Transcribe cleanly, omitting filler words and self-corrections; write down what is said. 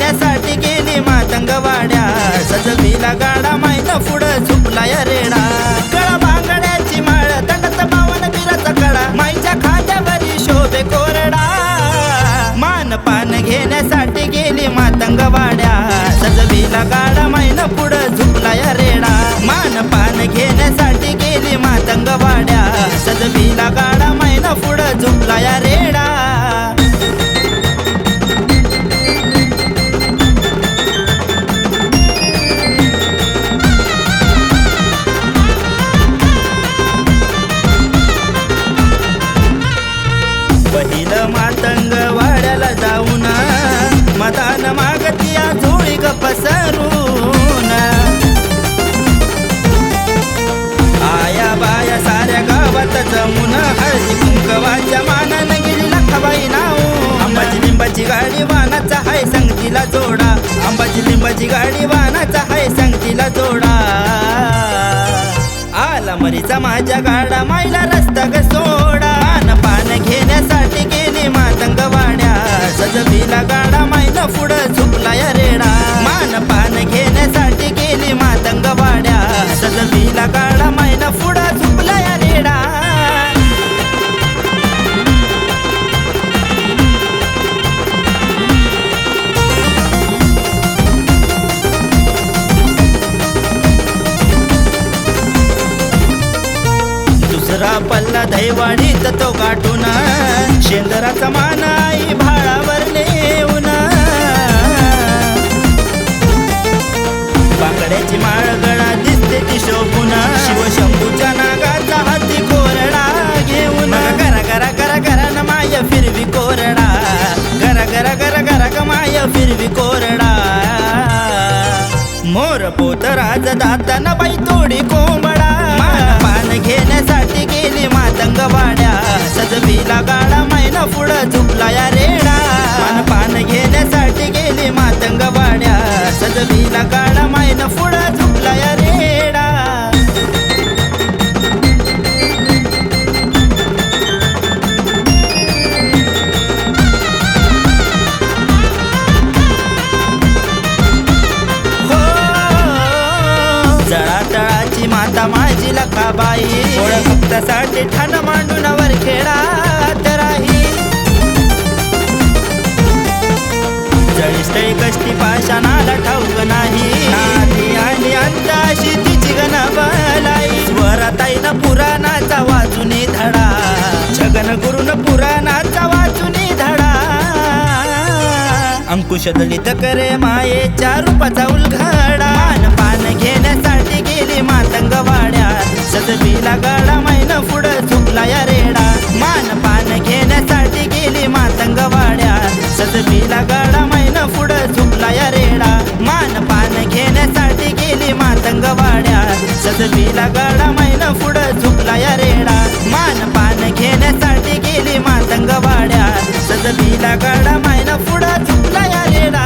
घेण्यासाठी गेली मातंगवाड्या सजविला गाडा मैना पुढं झुपला या रेडा कळा बांगड्याची माळ दंडात पावन बिराचा कडा माईच्या खांद्यावरी शोभे कोरडा मान पान घेण्यासाठी गेली मातंगवाड्या सजविला गाडा मैना पुढं झुपला या रेडा मान पान घेण्यासाठी गेली मातंगवाड्या सजविला गाडा मैना पुढं झुपला या रेडा पहिलं मातंग वाड्याला जाऊन मदान मागतिया झोळी ग पसरून आया बाया साऱ्या गावात जमून हळदी कुंकवाच्या मानानं गेली लखाबाई नाव आंबाची लिंबाची गाडी वानाचा हाय संगतीला जोडा आंबाची लिंबाची गाडी वानाचा हाय संगतीला जोडा आला मरीचा माझ्या गाडा मायला रस्ता ग सोडा पान घेण्यासाठी गेली मातंगवाड्या सजविला गाडा मैना पुढं झुपला या रेडा मान पान घेण्यासाठी गेली मातंगवाड्या सजविला गाडा मैना पुढं झुपला या रेडा दुसरा पल्ला दहीवाडीत तो गाठून शेंदराचा मान आई भाळावर नेऊन बांगड्याची माळ गळा दिसते ती शोभून शिवशंभूच्या नागाचा हाती कोरडा घेऊन गरा गरा गरा गरा न माय फिरवी कोरडा गरा गरा गरा गरा ग माय फिरवी कोरडा मोर पोत राज दातान बाई तोडी कोंबडा पान घेण्यासाठी गेली मातंगवाड्या सजविला गाडा मैना पुढं झुपला या रेडा पान घेण्यासाठी गेली मातंगवाड्या सजविला गाडा मैना पुढं झुपला या रेडा जळातळाची माता माझी लखाबाई ओळख भक्तासाठी ठाण मांडून वर खेळात राही जळीष्टळी कष्टी पाषाणाला ठाऊक नाही नाती आणि अंताशी तिची गण बलाई स्वराताईन पुराणाचा वाचुनी धडा छगन गुरुन पुराणाचा वाचुनी धडा अंकुश दलित करे मायेच्या रूपाचा उलघडा पान घेण्यासाठी गेली मातंगवाड्या सजविला गाडा मैना पुढं झुपला या रेडा मान पान घेण्यासाठी गेली मातंगवाड्या सजविला गाडा मैना पुढं झुपला या रेडा मान पान घेण्यासाठी गेली मातंगवाड्या सजविला गाडा मैना पुढं झुपला या रेडा मान पान घेण्यासाठी गेली मातंगवाड्या सजविला गाडा मैना पुढं झुपला या रेडा